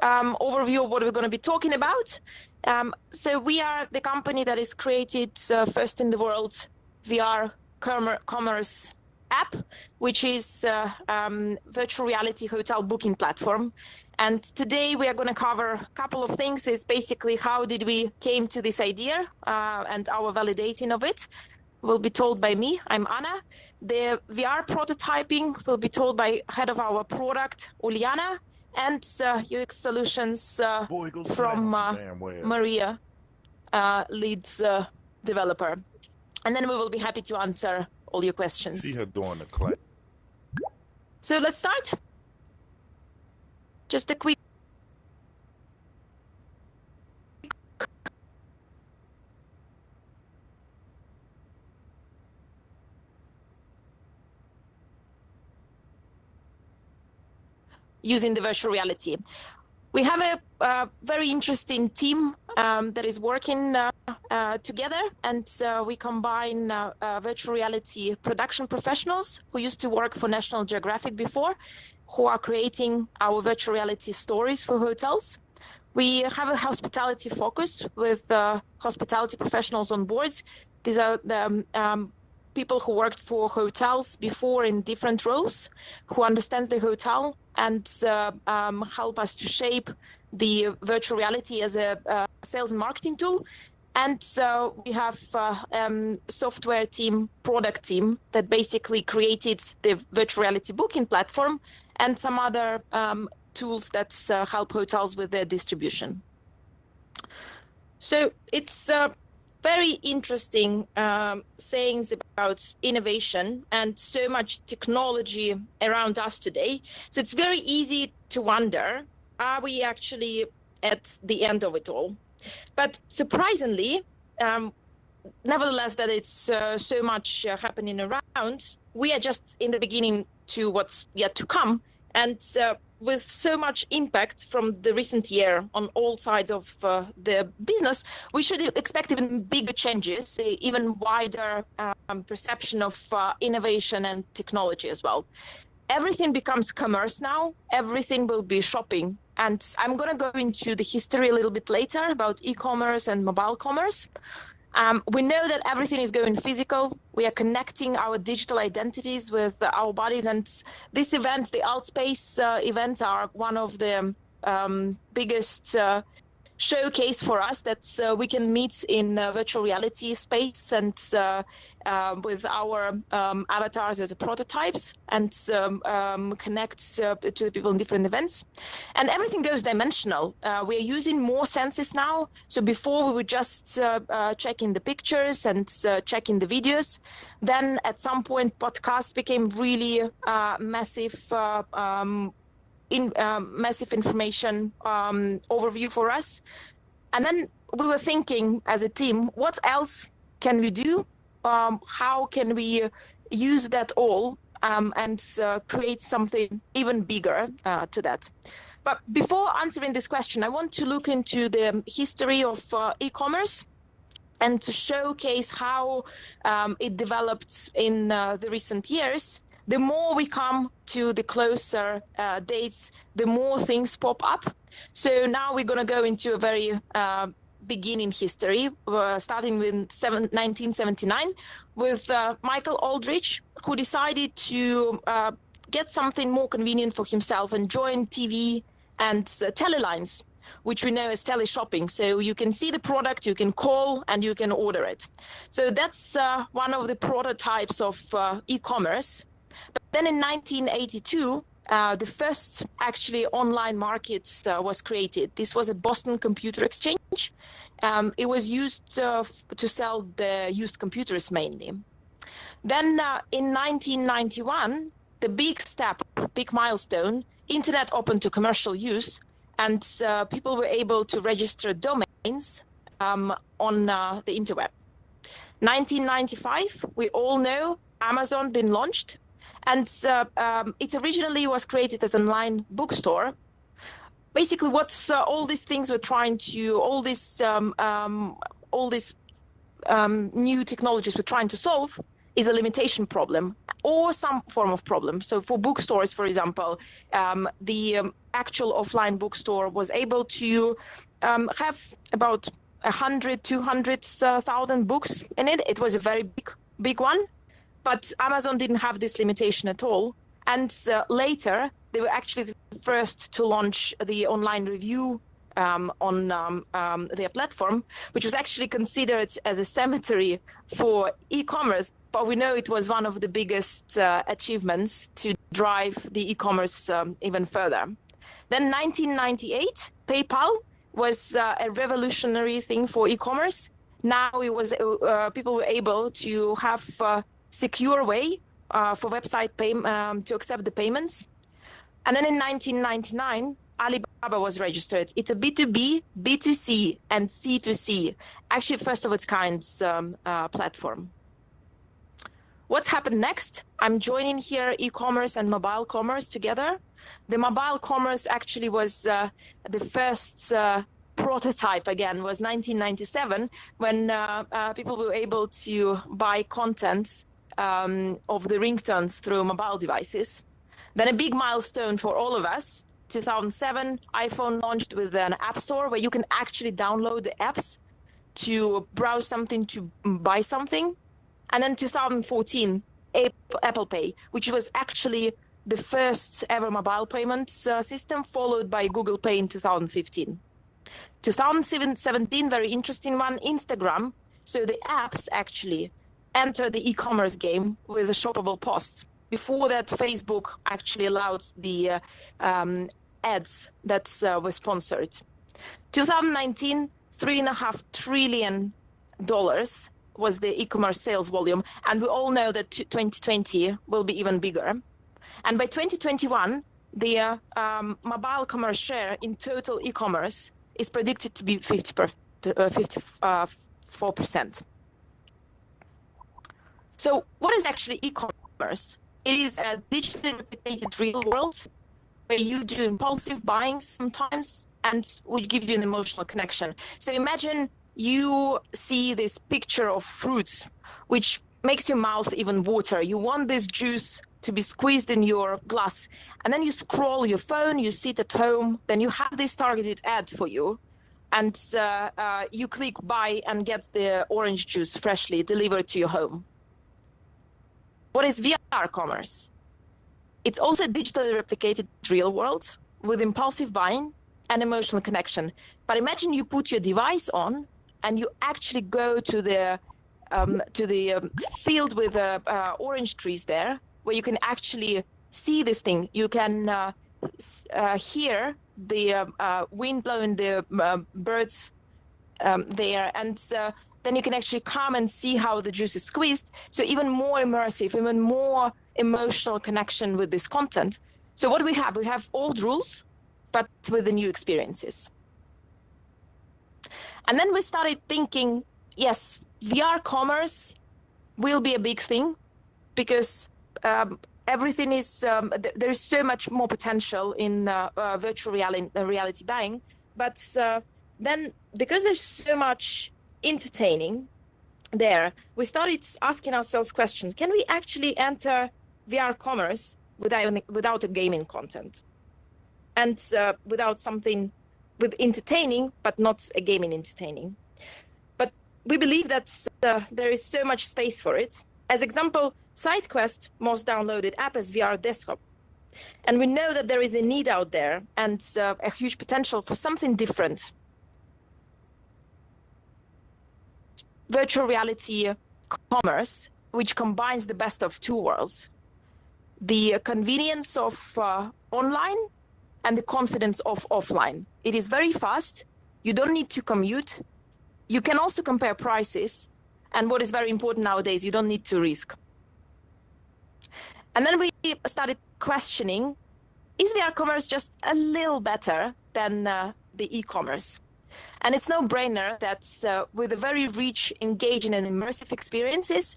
overview of what we're going to be talking about. So we are the company that has created first in the world VR commerce app, which is virtual reality hotel booking platform. And today we are going to cover a couple of things. Is basically how did we came to this idea and our validating of it will be told by me. I'm Anna. The VR prototyping will be told by head of our product, Uliana, and UX solutions from Maria, leads developer. And then we will be happy to answer all your questions. See her doing the clap. So let's start. Just a quick using the virtual reality. We have a very interesting team that is working together, and we combine virtual reality production professionals who used to work for National Geographic before, who are creating our virtual reality stories for hotels. We have a hospitality focus with hospitality professionals on boards. These are the people who worked for hotels before in different roles, who understands the hotel and help us to shape the virtual reality as a sales and marketing tool. And we have software team, product team that basically created the virtual reality booking platform and some other tools that help hotels with their distribution. So it's very interesting sayings about innovation and so much technology around us today. So it's very easy to wonder, are we actually at the end of it all? But surprisingly, nevertheless, that it's so much happening around, we are just in the beginning to what's yet to come. And with so much impact from the recent year on all sides of the business, we should expect even bigger changes, even wider perception of innovation and technology as well. Everything becomes commerce now. Everything will be shopping. And I'm going to go into the history a little bit later about e-commerce and mobile commerce. We know that everything is going physical. We are connecting our digital identities with our bodies. And this event, the Altspace events, are one of the biggest showcase for us that we can meet in virtual reality space and with our avatars as prototypes and connect to the people in different events. And everything goes dimensional. We are using more senses now. So before we were just checking the pictures and checking the videos. Then at some point, podcasts became really massive massive information overview for us. And then we were thinking as a team, what else can we do? How can we use that all and create something even bigger to that? But before answering this question, I want to look into the history of e-commerce and to showcase how it developed in the recent years. The more we come to the closer dates, the more things pop up. So now we're going to go into a very beginning history, starting with 1979, with Michael Aldrich, who decided to get something more convenient for himself and join TV and telelines, which we know as teleshopping. So you can see the product, you can call, and you can order it. So that's one of the prototypes of e-commerce. But then in 1982, the first actually online market was created. This was a Boston Computer Exchange. It was used to sell the used computers mainly. Then in 1991, the big step, big milestone, internet opened to commercial use, and people were able to register domains on the interweb. 1995, we all know Amazon been launched. And it originally was created as an online bookstore. Basically, what's all these things we're trying to, all these new technologies we're trying to solve is a limitation problem or some form of problem. So for bookstores, for example, the actual offline bookstore was able to have about 100, 200,000 books in it. It was a very big one, but Amazon didn't have this limitation at all. And later, they were actually the first to launch the online review on their platform, which was actually considered as a cemetery for e-commerce. But we know it was one of the biggest achievements to drive the e-commerce even further. Then 1998, PayPal was a revolutionary thing for e-commerce. Now it was people were able to have a secure way for website to accept the payments. And then in 1999, Alibaba was registered. It's a B2B, B2C, and C2C, actually first of its kind platform. What's happened next? I'm joining here e-commerce and mobile commerce together. The mobile commerce actually was the first prototype, again, was 1997, when people were able to buy content of the ringtones through mobile devices. Then a big milestone for all of us, 2007, iPhone launched with an app store where you can actually download the apps to browse something, to buy something. And then 2014, Apple Pay, which was actually the first ever mobile payment system, followed by Google Pay in 2015. 2017, very interesting one, Instagram. So the apps actually entered the e-commerce game with the shoppable posts. Before that, Facebook actually allowed the ads that were sponsored. 2019, $3.5 trillion was the e-commerce sales volume. And we all know that 2020 will be even bigger. And by 2021, the mobile commerce share in total e-commerce is predicted to be 54%. So what is actually e-commerce? It is a digitally replicated real world where you do impulsive buying sometimes and which gives you an emotional connection. So imagine you see this picture of fruits, which makes your mouth even water. You want this juice to be squeezed in your glass. And then you scroll your phone, you sit at home, then you have this targeted ad for you. And you click buy and get the orange juice freshly delivered to your home. What is VR commerce? It's also a digitally replicated real world with impulsive buying and emotional connection. But imagine you put your device on and you actually go to the field with orange trees there, where you can actually see this thing. You can hear the wind blowing the birds there, and then you can actually come and see how the juice is squeezed. So even more immersive, even more emotional connection with this content. So what do we have? We have old rules, but with the new experiences. And then we started thinking, yes, VR commerce will be a big thing because everything is, there is so much more potential in virtual reality buying. But then because there's so much entertaining there, we started asking ourselves questions. Can we actually enter VR commerce without a gaming content? And without something with entertaining, but not a gaming entertaining. But we believe that there is so much space for it. As example, SideQuest, most downloaded app, is VR desktop. And we know that there is a need out there and a huge potential for something different. Virtual reality commerce, which combines the best of two worlds. The convenience of online and the confidence of offline. It is very fast. You don't need to commute. You can also compare prices. And what is very important nowadays, you don't need to risk. And then we started questioning, is VR commerce just a little better than the e-commerce? And it's no brainer that with a very rich, engaging and immersive experiences,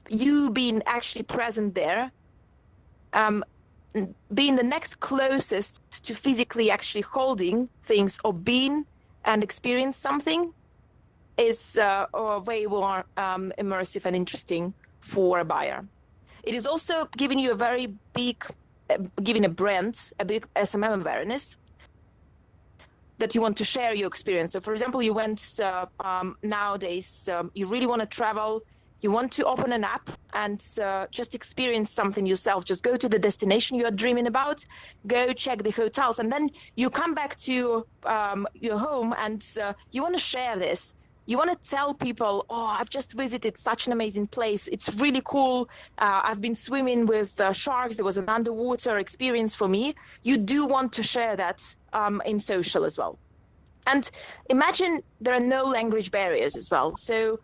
you being actually present there, being the next closest to physically actually holding things or being and experience something is way more immersive and interesting for a buyer. It is also giving you a very big, giving a brand a big SMM awareness that you want to share your experience. So, for example, you went nowadays, you really want to travel, you want to open an app and just experience something yourself. Just go to the destination you are dreaming about, go check the hotels, and then you come back to your home and you want to share this. You want to tell people, oh, I've just visited such an amazing place. It's really cool. I've been swimming with sharks. There was an underwater experience for me. You do want to share that in social as well. And imagine there are no language barriers as well. So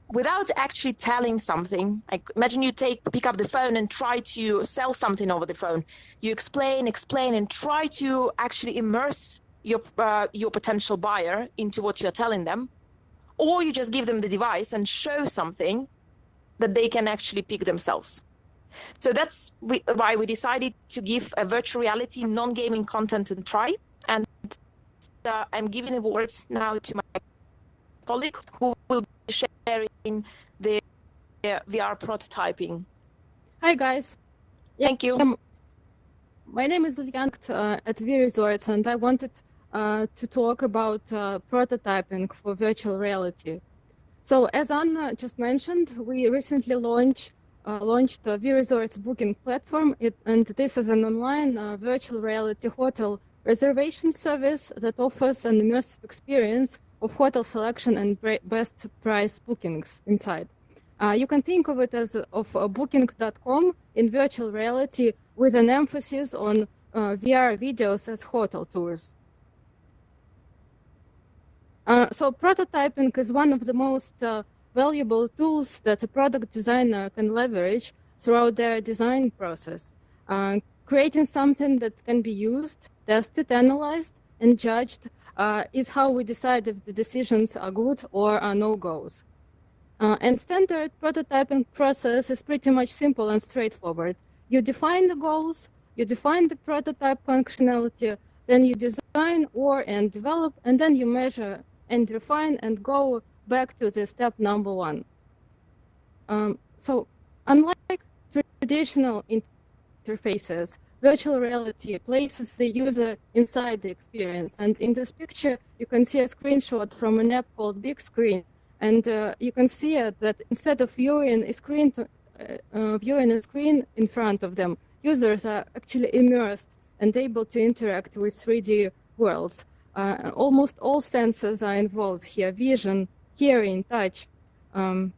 without actually telling something, like imagine you pick up the phone and try to sell something over the phone. You explain, and try to actually immerse your potential buyer into what you're telling them. Or you just give them the device and show something that they can actually pick themselves. So that's why we decided to give a virtual reality non-gaming content a try. And I'm giving the words now to my colleague who will be sharing the VR prototyping. Hi, guys. Thank you. My name is Liana at vResorts, and I wanted to talk about prototyping for virtual reality. So as Anna just mentioned, we recently launched a vResorts booking platform, and this is an online virtual reality hotel reservation service that offers an immersive experience of hotel selection and best price bookings inside. You can think of it as booking.com in virtual reality with an emphasis on VR videos as hotel tours. So prototyping is one of the most valuable tools that a product designer can leverage throughout their design process. Creating something that can be used, tested, analyzed, and judged is how we decide if the decisions are good or are no-goes. And standard prototyping process is pretty much simple and straightforward. You define the goals, you define the prototype functionality, then you design and develop, and then you measure and refine and go back to the step number one. So unlike traditional interfaces, virtual reality places the user inside the experience. And in this picture, you can see a screenshot from an app called Big Screen. And you can see that instead of viewing a screen in front of them, users are actually immersed and able to interact with 3D worlds. Almost all senses are involved here: vision, hearing, touch. There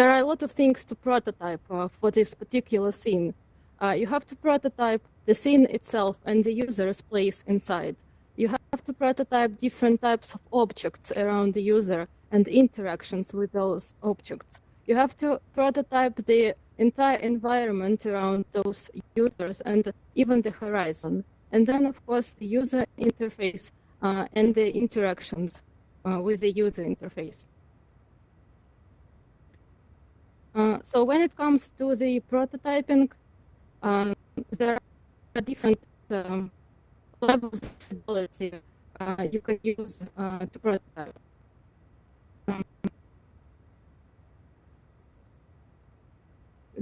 are a lot of things to prototype for this particular scene. You have to prototype the scene itself and the user's place inside. You have to prototype different types of objects around the user and interactions with those objects. You have to prototype the entire environment around those users and even the horizon. And then, of course, the user interface and the interactions with the user interface. So when it comes to the prototyping, there are different levels of fidelity you can use to prototype.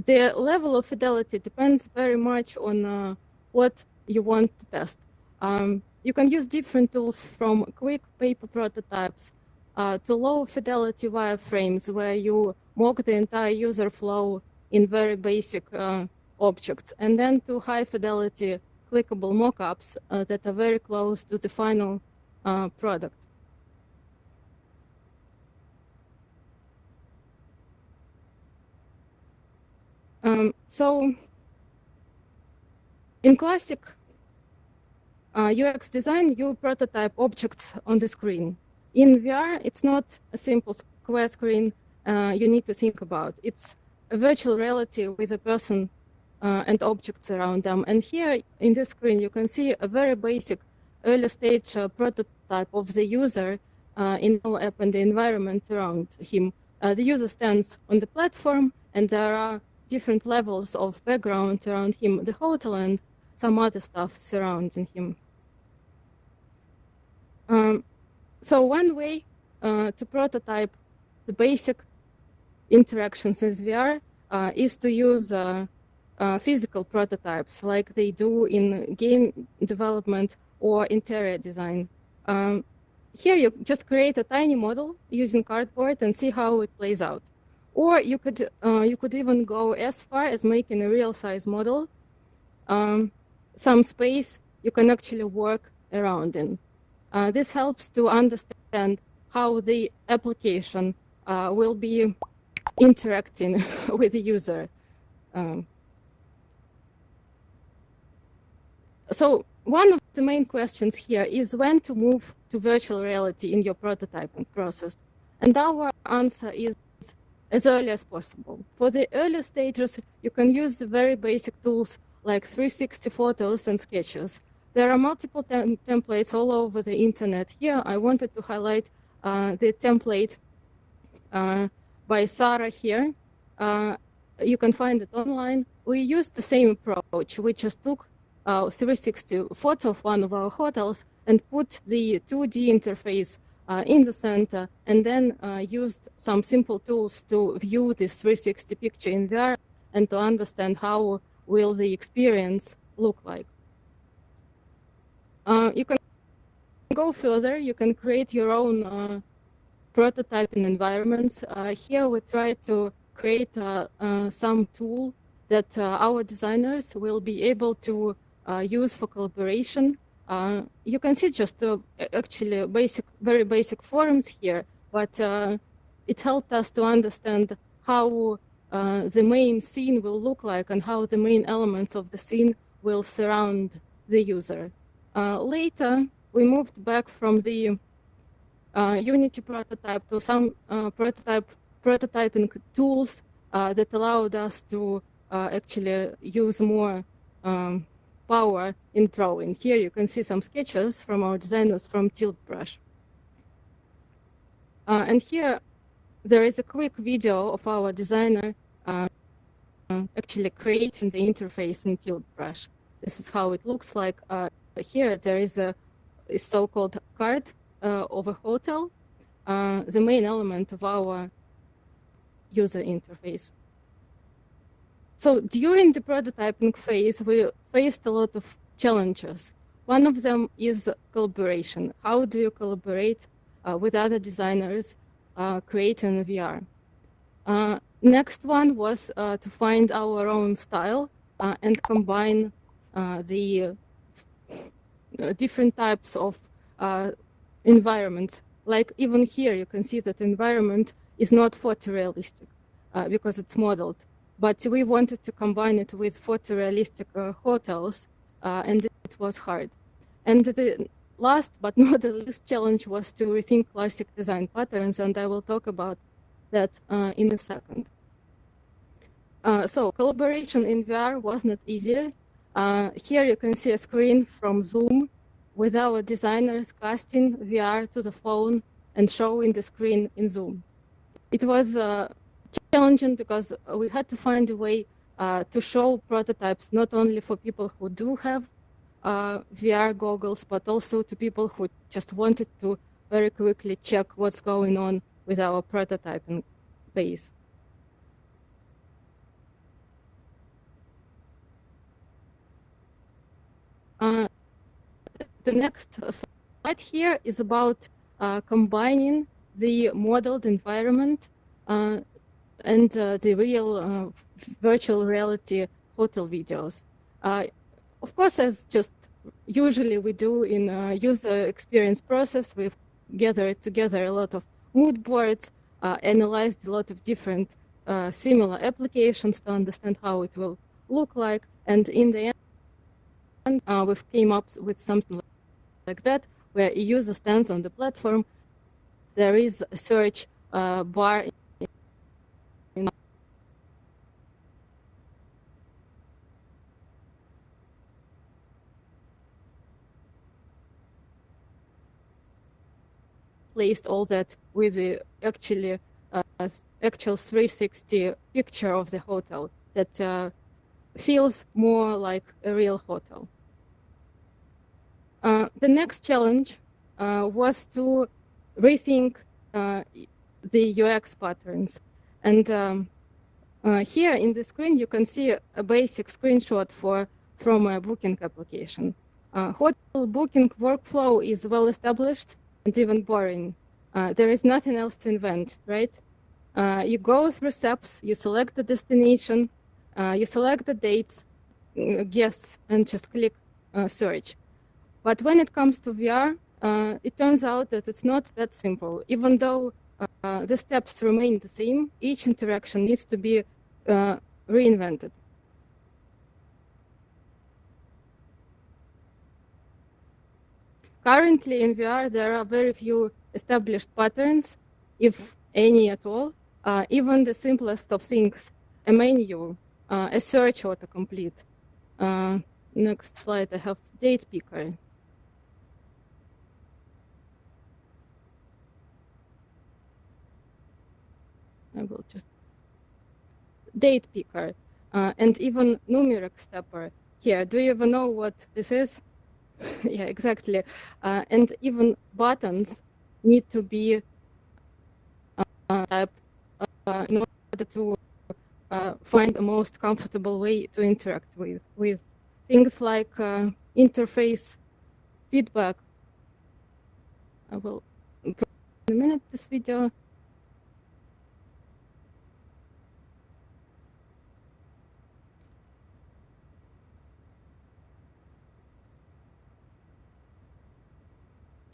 The level of fidelity depends very much on what you want to test. You can use different tools from quick paper prototypes to low fidelity wireframes where you mock the entire user flow in very basic objects, and then to high fidelity clickable mockups that are very close to the final product. So in classic UX design, you prototype objects on the screen. In VR, it's not a simple square screen you need to think about. It's a virtual reality with a person and objects around them. And here in this screen, you can see a very basic early stage prototype of the user in our app and the environment around him. The user stands on the platform, and there are different levels of background around him, the hotel and some other stuff surrounding him. So one way to prototype the basic interactions in VR is to use physical prototypes like they do in game development or interior design. Here you just create a tiny model using cardboard and see how it plays out. Or you could even go as far as making a real size model, some space you can actually work around in. This helps to understand how the application will be interacting with the user. So one of the main questions here is when to move to virtual reality in your prototyping process. And our answer is as early as possible. For the early stages, you can use the very basic tools like 360 photos and sketches. There are multiple templates all over the internet. Here, I wanted to highlight the template by Sarah here. You can find it online. We used the same approach. We just took 360 photo of one of our hotels and put the 2D interface in the center, and then used some simple tools to view this 360 picture in VR and to understand how will the experience look like. You can go further. You can create your own prototyping environments. Here we try to create some tool that our designers will be able to use for collaboration. You can see just actually very basic forms here, but it helped us to understand how the main scene will look like and how the main elements of the scene will surround the user. Later, we moved back from the Unity prototype to some prototyping tools that allowed us to actually use more power in drawing. Here you can see some sketches from our designers from Tilt Brush. And here there is a quick video of our designer actually creating the interface in Tilt Brush. This is how it looks like. Here there is a so-called card of a hotel, the main element of our user interface. So during the prototyping phase, we faced a lot of challenges. One of them is collaboration. How do you collaborate with other designers creating VR? Next one was to find our own style and combine the different types of environments. Like even here, you can see that the environment is not photorealistic because it's modeled. But we wanted to combine it with photorealistic hotels, and it was hard. And the last but not the least challenge was to rethink classic design patterns, and I will talk about that in a second. So collaboration in VR was not easy. Here you can see a screen from Zoom with our designers casting VR to the phone and showing the screen in Zoom. It was challenging because we had to find a way to show prototypes not only for people who do have VR goggles, but also to people who just wanted to very quickly check what's going on with our prototyping phase. The next slide here is about combining the modeled environment and the real virtual reality hotel videos. Of course, as just usually we do in user experience process, we've gathered together a lot of mood boards, analyzed a lot of different similar applications to understand how it will look like, and in the end, we've came up with something like that, where a user stands on the platform. There is a search bar placed all that with the actual 360 picture of the hotel that feels more like a real hotel. The next challenge was to rethink the UX patterns. And here in the screen, you can see a basic screenshot from a booking application. Hotel booking workflow is well established and even boring. There is nothing else to invent, right? You go through steps, you select the destination, you select the dates, guests, and just click search. But when it comes to VR, it turns out that it's not that simple. Even though the steps remain the same, each interaction needs to be reinvented. Currently in VR, there are very few established patterns, if any at all. Even the simplest of things, a menu, a search autocomplete. Next slide, I have date picker. I will just date picker and even numeric stepper here. Do you even know what this is? Yeah, exactly. And even buttons need to be typed in order to find the most comfortable way to interact with things like interface feedback. I will put in a minute this video.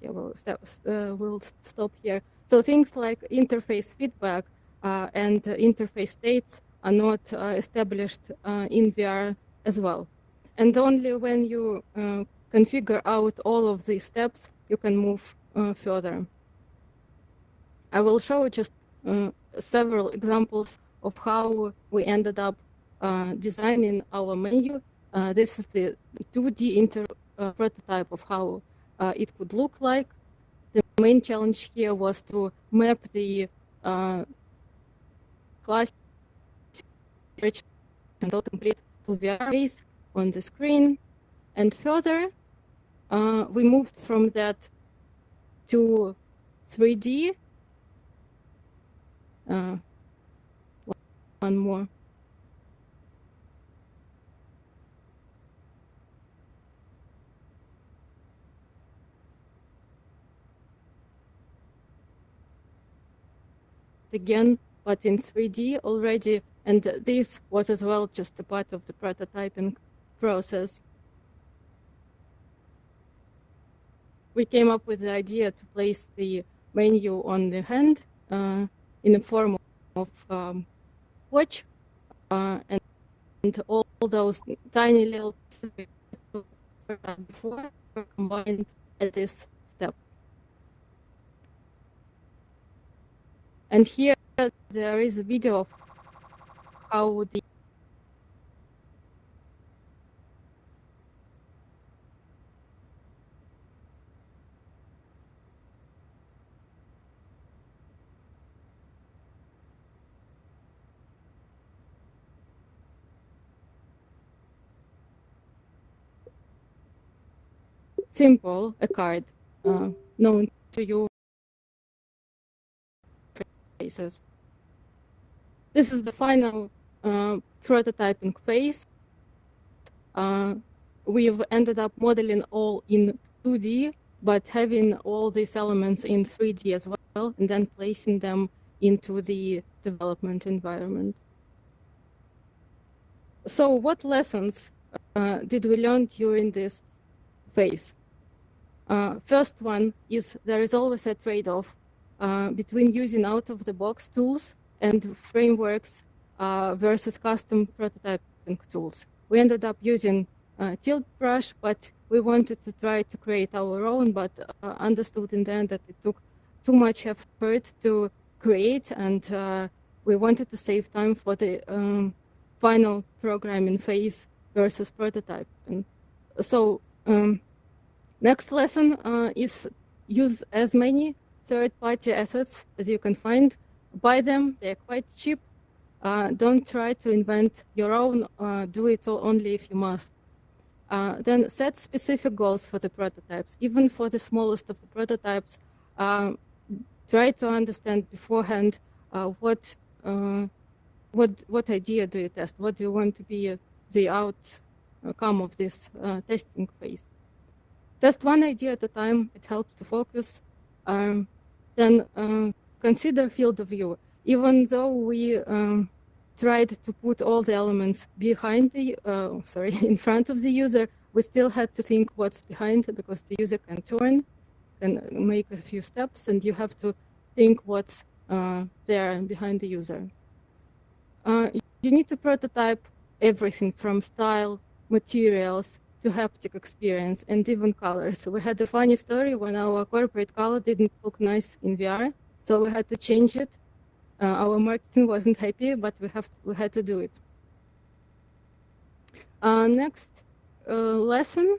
Yeah, we'll stop here. So things like interface feedback and interface states are not established in VR as well. And only when you configure out all of these steps, you can move further. I will show just several examples of how we ended up designing our menu. This is the 2D prototype of how it could look like. The main challenge here was to map the class search and autocomplete to VR base on the screen. And further, we moved from that to 3D. One more. Again, but in 3D already, and this was as well just a part of the prototyping process. We came up with the idea to place the menu on the hand in the form of watch, and all those tiny little before were combined at this step. And here there is a video of how the simple, a card known to you. Faces. This is the final prototyping phase. We've ended up modeling all in 2D, but having all these elements in 3D as well, and then placing them into the development environment. So what lessons did we learn during this phase? First one is there is always a trade-off between using out-of-the-box tools and frameworks versus custom prototyping tools. We ended up using Tilt Brush, but we wanted to try to create our own, but understood in the end that it took too much effort to create, and we wanted to save time for the final programming phase versus prototyping. So next lesson is use as many third-party assets as you can find. Buy them, they're quite cheap. Don't try to invent your own, do it only if you must. Then set specific goals for the prototypes. Even for the smallest of the prototypes, try to understand beforehand what idea do you test? What do you want to be the outcome of this testing phase? Test one idea at a time. It helps to focus. Then consider field of view. Even though we tried to put all the elements behind the, in front of the user, we still had to think what's behind, because the user can turn, can make a few steps, and you have to think what's there behind the user. You need to prototype everything from style, materials, to haptic experience, and even colors. We had a funny story when our corporate color didn't look nice in VR, so we had to change it. Our marketing wasn't happy, but we had to do it. Next lesson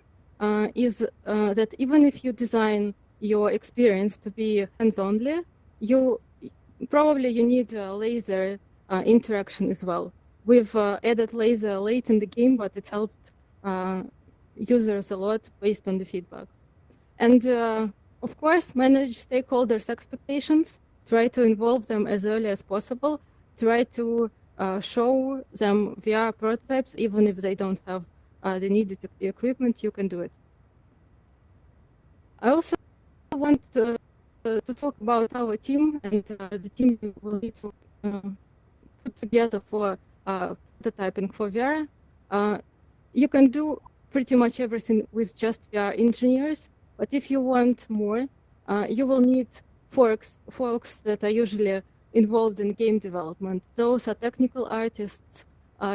is that even if you design your experience to be hands-only, you need laser interaction as well. We've added laser late in the game, but it helped users a lot based on the feedback. And of course, manage stakeholders' expectations, try to involve them as early as possible, try to show them VR prototypes, even if they don't have the needed equipment, you can do it. I also want to talk about our team, and the team will need to put together for prototyping for VR. You can do pretty much everything with just VR engineers, but if you want more, you will need folks that are usually involved in game development. Those are technical artists,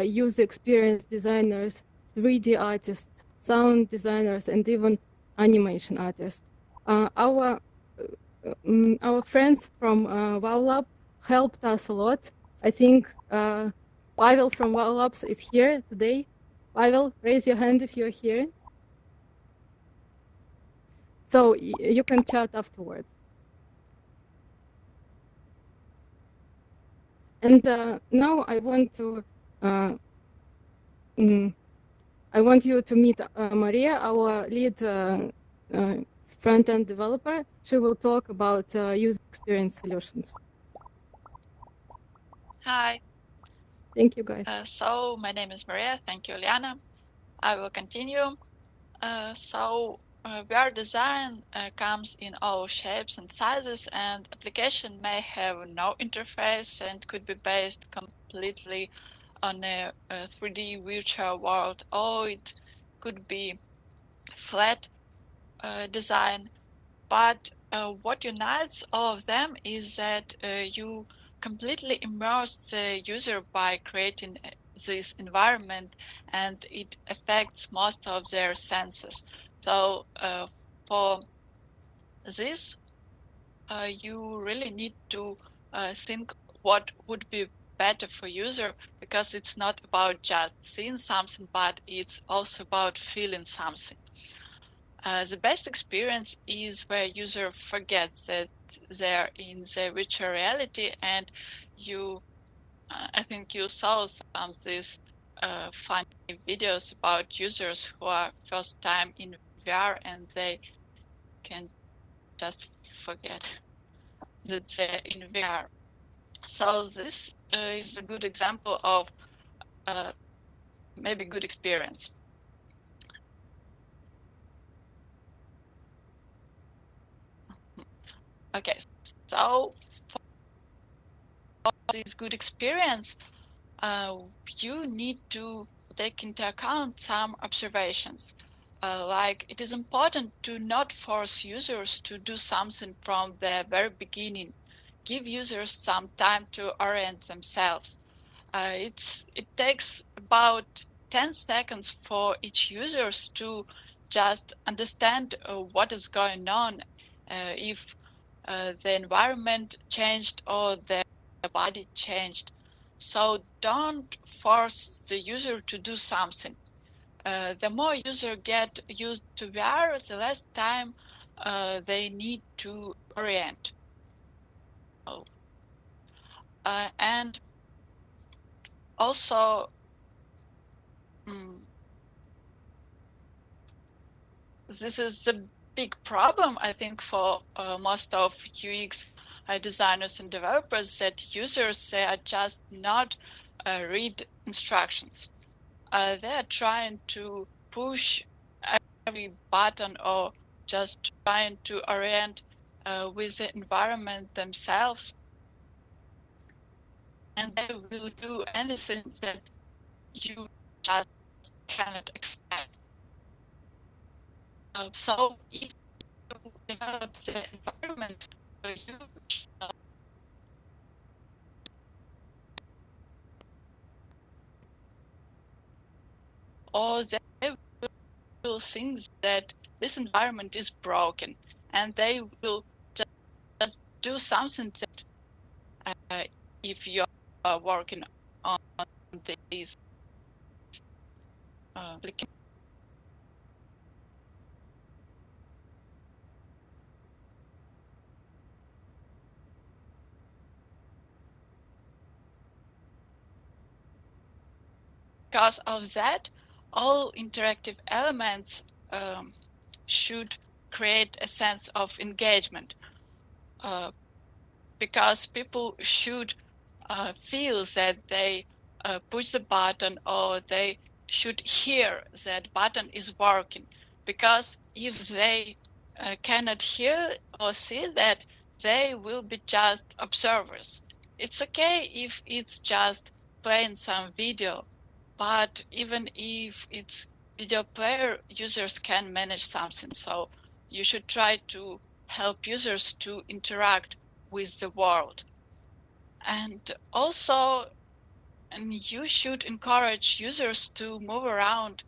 user experience designers, 3D artists, sound designers, and even animation artists. Our friends from WoW Lab helped us a lot. I think Pavel from WoW Labs is here today. Pavel, raise your hand if you're here. So you can chat afterwards. And now I want you to meet Maria, our lead front-end developer. She will talk about user experience solutions. Hi. Thank you, guys. So my name is Maria. Thank you, Liana. I will continue. VR design comes in all shapes and sizes, and application may have no interface and could be based completely on a 3D virtual world, or it could be flat design. But what unites all of them is that you completely immerse the user by creating this environment, and it affects most of their senses. So for this, you really need to think what would be better for user, because it's not about just seeing something, but it's also about feeling something. The best experience is where user forgets that they're in the virtual reality, and I think you saw some of these funny videos about users who are first time in VR and they can just forget that they're in VR. So this is a good example of maybe good experience. Okay, so for this good experience, you need to take into account some observations. Like it is important to not force users to do something from the very beginning. Give users some time to orient themselves. It takes about 10 seconds for each user to just understand what is going on, if the environment changed or the body changed. So don't force the user to do something. The more user get used to VR, the less time they need to orient. And also, this is a big problem, I think, for most of UX designers and developers that users, they are just not read instructions. They are trying to push every button or just trying to orient with the environment themselves, and they will do anything that you just cannot expect. So if you develop the environment, you or they will think that this environment is broken, and they will just do something that if you are working on these because of that, all interactive elements should create a sense of engagement, because people should feel that they push the button, or they should hear that button is working. Because if they cannot hear or see that, they will be just observers. It's okay if it's just playing some video, but even if it's video player, users can manage something. So you should try to help users to interact with the world. And also, you should encourage users to move around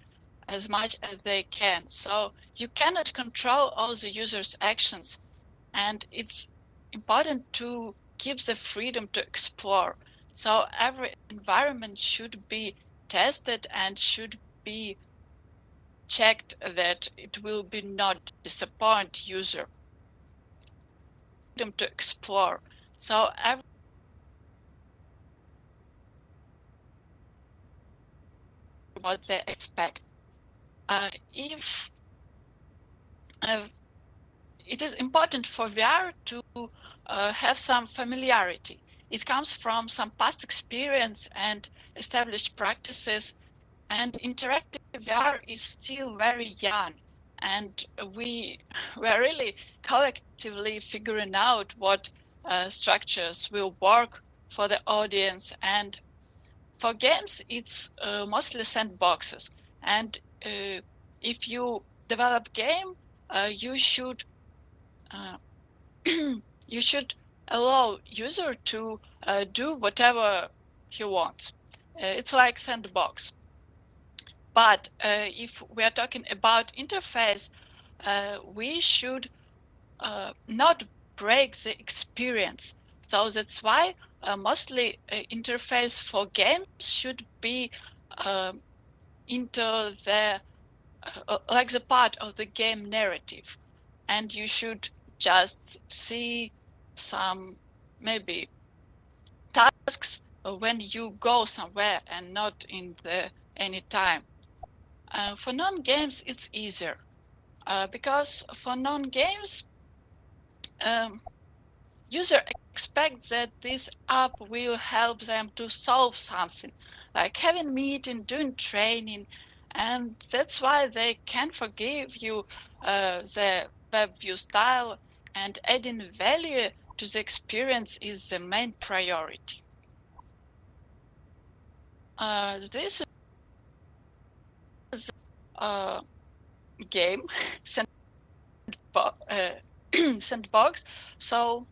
as much as they can. So you cannot control all the users' actions, and it's important to keep the freedom to explore. So every environment should be tested and should be checked that it will be not disappoint user. Freedom to explore. So every what they expect. If it is important for VR to have some familiarity. It comes from some past experience and established practices, and interactive VR is still very young, and we are really collectively figuring out what structures will work for the audience. And for games, it's mostly sandboxes. And if you develop game, you should you should allow user to do whatever he wants. It's like sandbox. But if we are talking about interface, we should not break the experience. So that's why mostly interface for games should be into the like the part of the game narrative, and you should just see some maybe tasks when you go somewhere and not in the any time. For non-games, it's easier because for non-games, user expects that this app will help them to solve something, like having meeting, doing training, and that's why they can forgive you the web view style, and adding value to the experience is the main priority. This is a game sandbox, so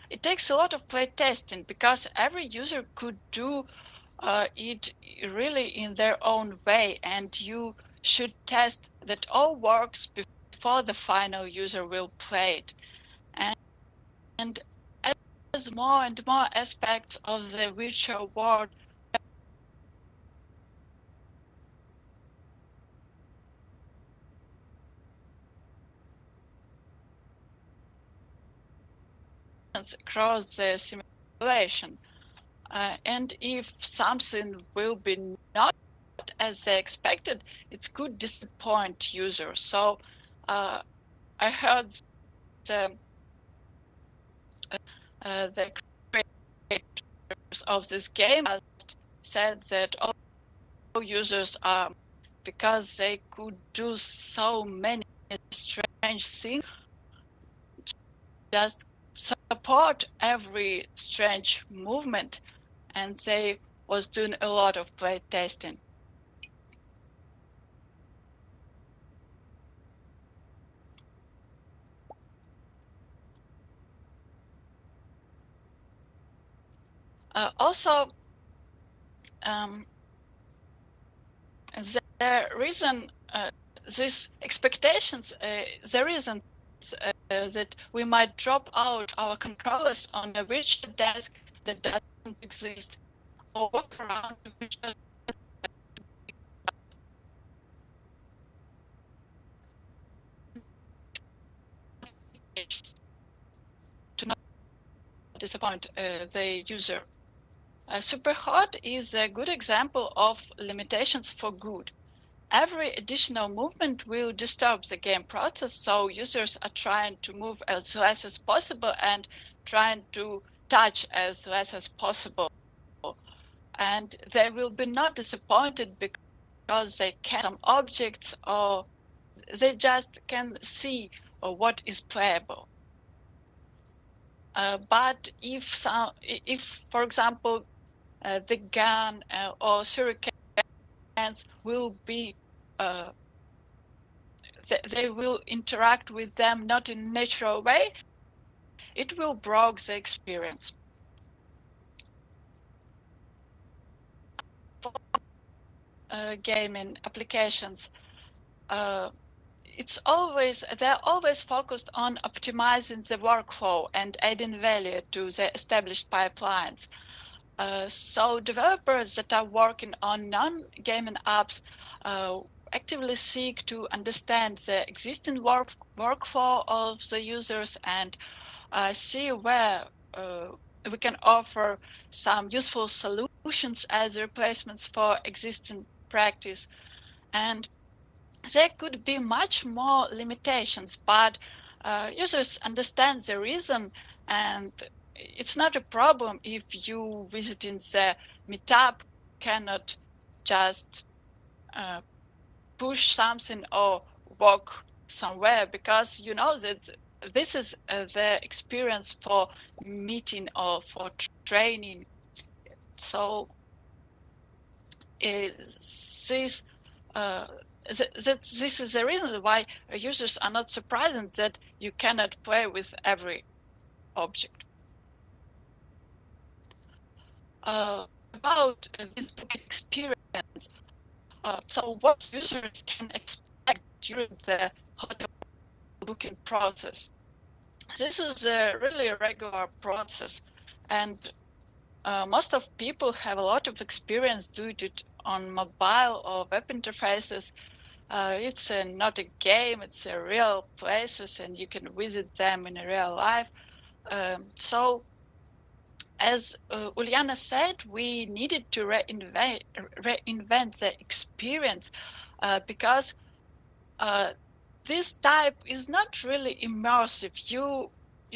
it takes a lot of play testing, because every user could do it really in their own way, and you should test that all works before the final user will play it. And as more and more aspects of the virtual world across the simulation, and if something will be not as they expected, it could disappoint users. So I heard the the creators of this game said that all users are, because they could do so many strange things, just support every strange movement, and they was doing a lot of play testing. Also, the reason these expectations, the reason that we might drop out our controllers on a virtual desk that doesn't exist, or walk around a virtual to not disappoint the user. Superhot is a good example of limitations for good. Every additional movement will disturb the game process, so users are trying to move as less as possible and trying to touch as less as possible. And they will be not disappointed because they can some objects, or they just can see what is playable. But if, for example, the gun or shurikens will be, they will interact with them not in a natural way, it will broke the experience. For gaming applications, they're always focused on optimizing the workflow and adding value to the established pipelines. So developers that are working on non-gaming apps actively seek to understand the existing workflow of the users and see where we can offer some useful solutions as replacements for existing practice. And there could be much more limitations, but users understand the reason, and it's not a problem if you visiting the meetup cannot just push something or walk somewhere, because you know that this is the experience for meeting or for training. So this this is the reason why users are not surprised that you cannot play with every object. About this booking experience, so what users can expect during the hotel booking process? This is a really regular process, and most of people have a lot of experience doing it on mobile or web interfaces. It's not a game, it's a real places, and you can visit them in real life. So, as Uliana said, we needed to reinvent the experience because this type is not really immersive. You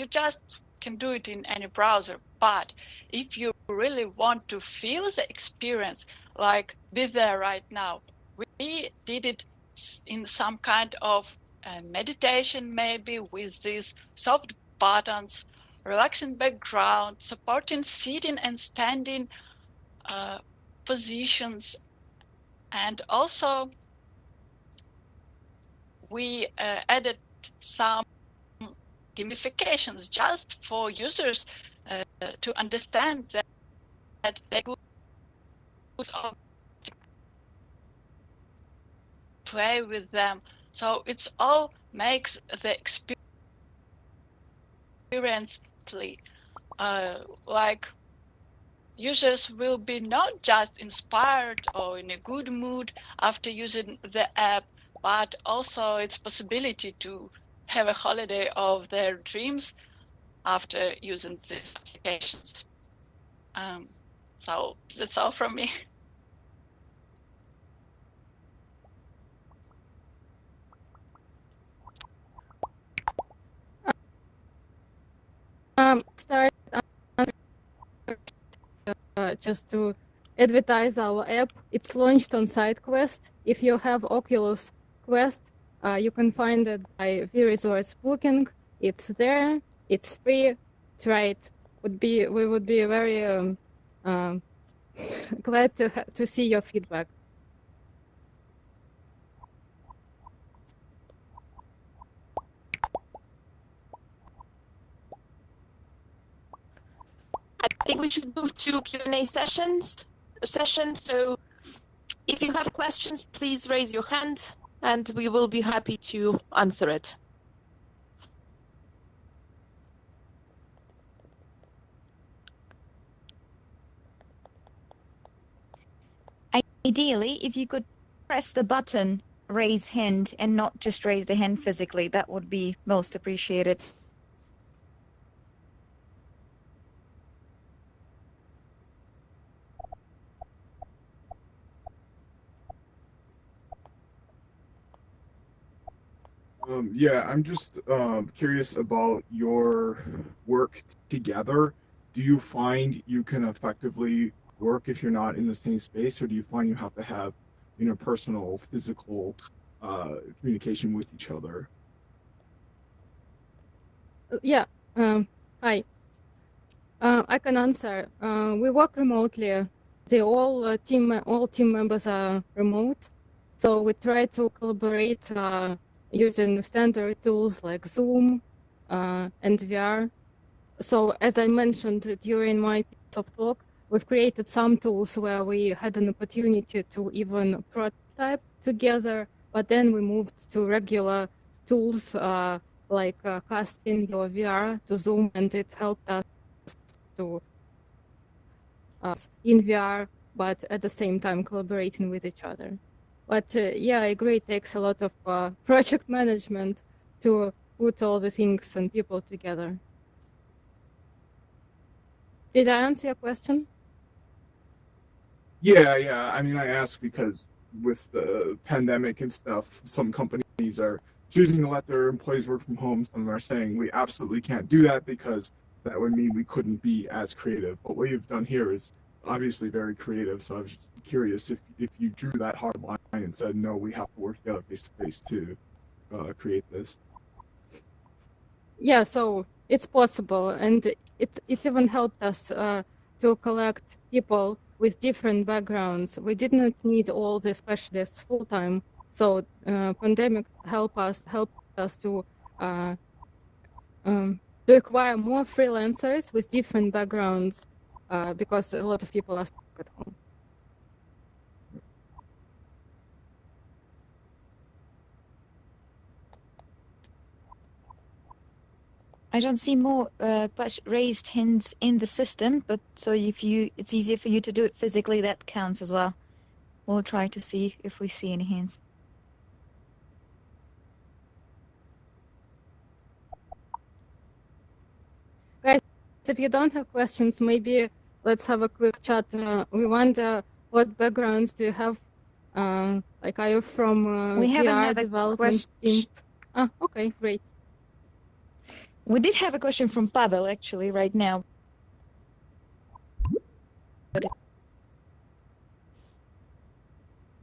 just can do it in any browser, but if you really want to feel the experience, like be there right now, we did it in some kind of meditation, maybe with these soft buttons, relaxing background, supporting sitting and standing positions, and also we added some gamifications just for users to understand that they could play with them. So it's all makes the experience like users will be not just inspired or in a good mood after using the app, but also its possibility to have a holiday of their dreams after using these applications. So that's all from me. Start just to advertise our app. It's launched on SideQuest. If you have Oculus Quest, you can find it by vResorts Booking. It's there. It's free. Try it. We would be very glad to see your feedback. I think we should move to Q&A session. So if you have questions, please raise your hand and we will be happy to answer it. Ideally, if you could press the button, raise hand, and not just raise the hand physically, that would be most appreciated. Yeah, I'm just curious about your work together. Do you find you can effectively work if you're not in the same space, or do you find you have to have interpersonal, physical communication with each other? Yeah. Hi. I can answer. We work remotely. All team members are remote, so we try to collaborate using standard tools like Zoom and VR. So as I mentioned during my piece of talk, we've created some tools where we had an opportunity to even prototype together, but then we moved to regular tools like casting your VR to Zoom, and it helped us to in VR, but at the same time collaborating with each other. But yeah, I agree, it takes a lot of project management to put all the things and people together. Did I answer your question? Yeah. I mean, I ask because with the pandemic and stuff, some companies are choosing to let their employees work from home. Some are saying we absolutely can't do that because that would mean we couldn't be as creative. But what you've done here is obviously very creative. So I was just curious if you drew that hard line and said, no, we have to work together face to face to create this. Yeah, so it's possible, and it even helped us to collect people with different backgrounds. We did not need all the specialists full time, so pandemic helped us to acquire more freelancers with different backgrounds because a lot of people are stuck at home. I don't see more raised hands in the system, but so if it's easier for you to do it physically, that counts as well. We'll try to see if we see any hands. Guys, if you don't have questions, maybe let's have a quick chat. We wonder what backgrounds do you have? Like, are you from We have VR another development teams? Okay, great. We did have a question from Pavel actually right now.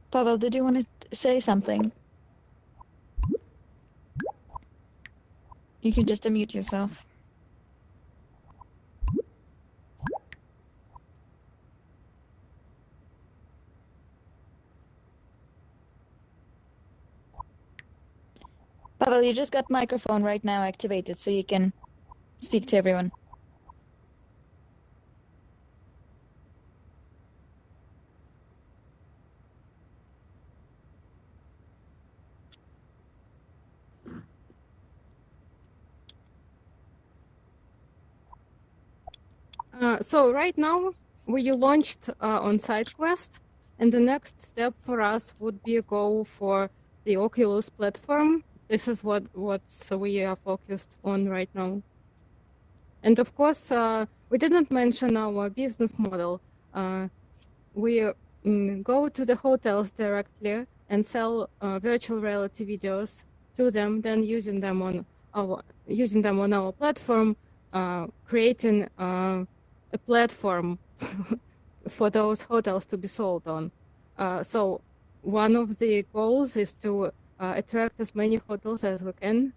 Pavel, did you want to say something? You can just unmute yourself. Pavel, you just got microphone right now activated, so you can speak to everyone. So right now we launched on SideQuest, and the next step for us would be go for the Oculus platform. This is what we are focused on right now. And of course, we didn't mention our business model. We go to the hotels directly and sell virtual reality videos to them, then using them on our platform, creating a platform for those hotels to be sold on. So one of the goals is to attract as many hotels as we can.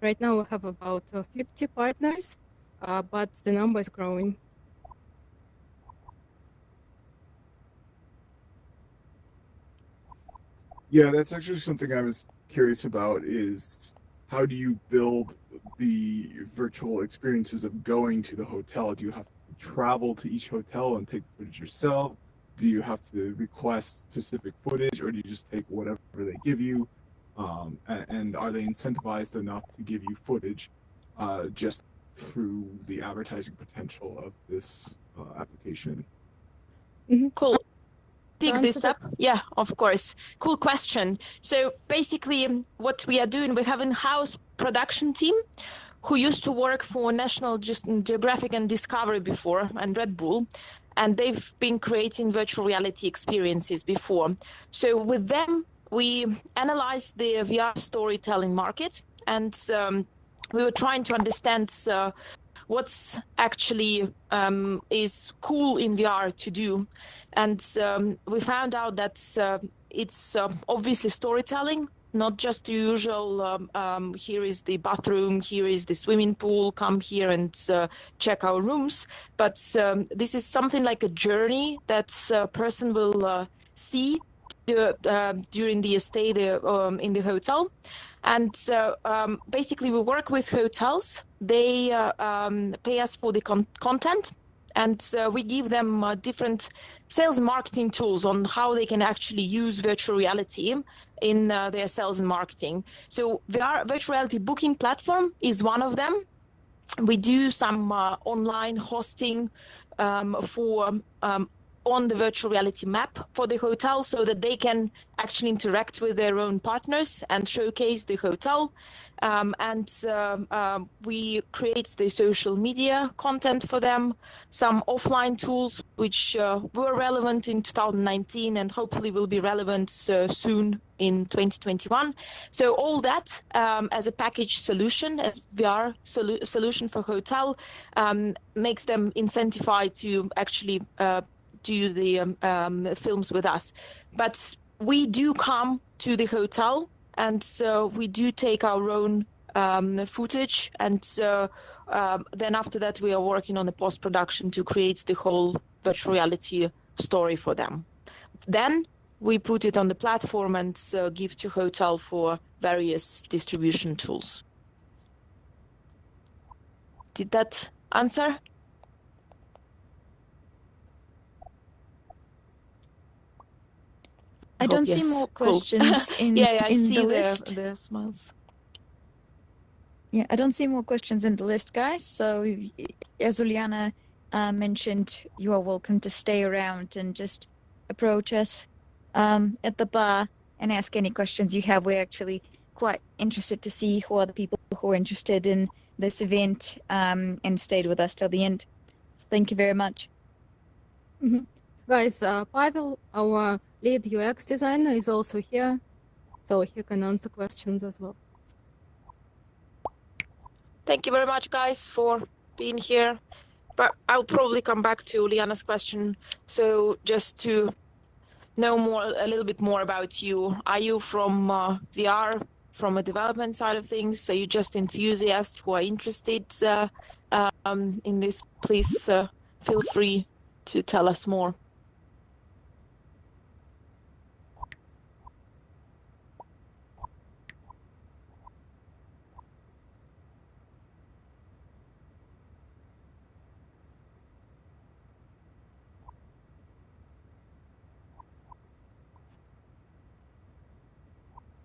Right now we have about 50 partners, but the number is growing. Yeah, that's actually something I was curious about is how do you build the virtual experiences of going to the hotel? Do you have to travel to each hotel and take the footage yourself? Do you have to request specific footage, or do you just take whatever they give you? And are they incentivized enough to give you footage just through the advertising potential of this application? Cool. Pick answer this that- up? Yeah, of course. Cool question. So basically, what we are doing, we have an in-house production team who used to work for National Geographic and Discovery before, and Red Bull, and they've been creating virtual reality experiences before. So with them, we analyzed the VR storytelling market, and we were trying to understand what's actually is cool in VR to do. And we found out that it's obviously storytelling, not just the usual, here is the bathroom, here is the swimming pool, come here and check our rooms. But this is something like a journey that a person will see during the stay there in the hotel. And basically, we work with hotels. They pay us for the content, and we give them different sales and marketing tools on how they can actually use virtual reality in their sales and marketing. So our virtual reality booking platform is one of them. We do some online hosting for on the virtual reality map for the hotel so that they can actually interact with their own partners and showcase the hotel. We create the social media content for them, some offline tools which were relevant in 2019 and hopefully will be relevant soon in 2021. So all that as a package solution, as VR solution for hotel, makes them incentivized to actually do the films with us. But we do come to the hotel, and so we do take our own footage, and then after that we are working on the post-production to create the whole virtual reality story for them. Then we put it on the platform and give to hotel for various distribution tools. Did that answer? I don't see Yes. more Cool. questions in I in see the list. the smiles. Yeah, I don't see more questions in the list, guys. So as Uliana mentioned, you are welcome to stay around and just approach us at the bar and ask any questions you have. We're actually quite interested to see who are the people who are interested in this event and stayed with us till the end. So thank you very much. Guys, Pavel, our lead UX designer, is also here, so he can answer questions as well. Thank you very much, guys, for being here. But I'll probably come back to Liana's question. So just to know a little bit more about you. Are you from VR, from a development side of things? Are you just enthusiasts who are interested in this? Please feel free to tell us more.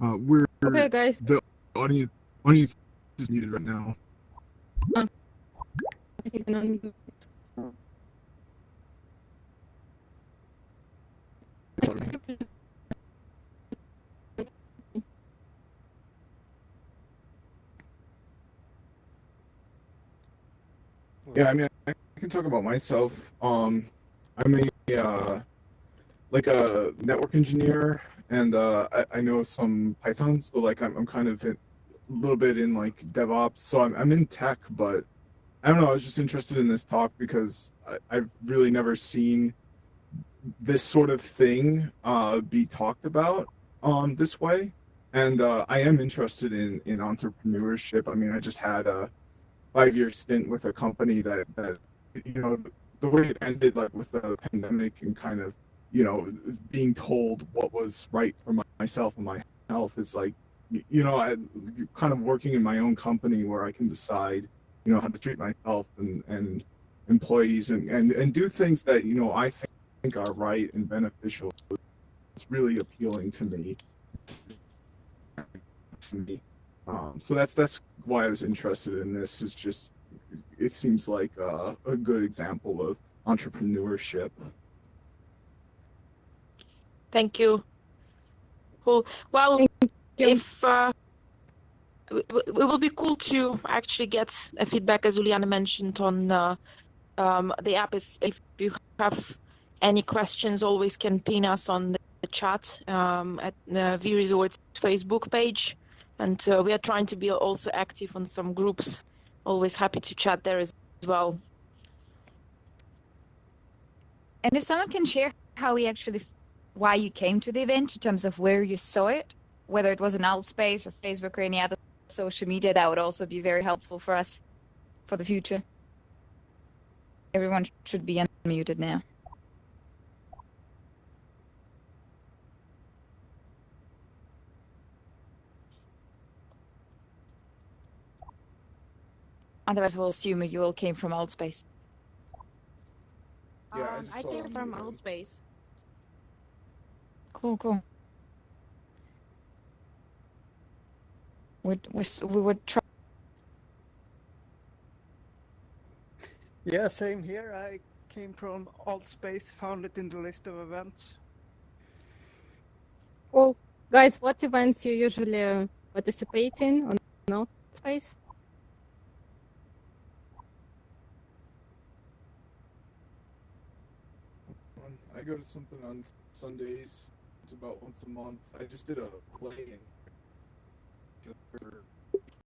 We're Okay, guys. the audience is muted right now. I think Yeah, I mean, I can talk about myself. I'm a like a network engineer, and I know some Python, so like I'm kind of a little bit in like DevOps. So I'm in tech, but I don't know. I was just interested in this talk because I've really never seen this sort of thing be talked about this way. And I am interested in entrepreneurship. I mean, I just had a 5 year stint with a company that you know the way it ended, like with the pandemic and kind of being told what was right for myself and my health is like I kind of working in my own company where I can decide how to treat myself and employees and do things that I think are right and beneficial. It's really appealing to me. So that's why I was interested in this. Is just it seems like a good example of entrepreneurship. Thank you. Cool. Well, Thank you. if it will be cool to actually get a feedback, as Juliana mentioned, on the app. Is if you have any questions, always can ping us on the chat at V Resorts Facebook page, and we are trying to be also active on some groups. Always happy to chat there as well. And if someone can share why you came to the event in terms of where you saw it, whether it was in Altspace or Facebook or any other social media, that would also be very helpful for us for the future. Everyone should be unmuted now. Otherwise, we'll assume you all came from Altspace. Yeah, I came from Altspace. Cool. We would try. Yeah, same here. I came from Altspace, found it in the list of events. Cool. Guys, what events you usually participate in on Altspace? I go to something on Sundays. It's about once a month. I just did a play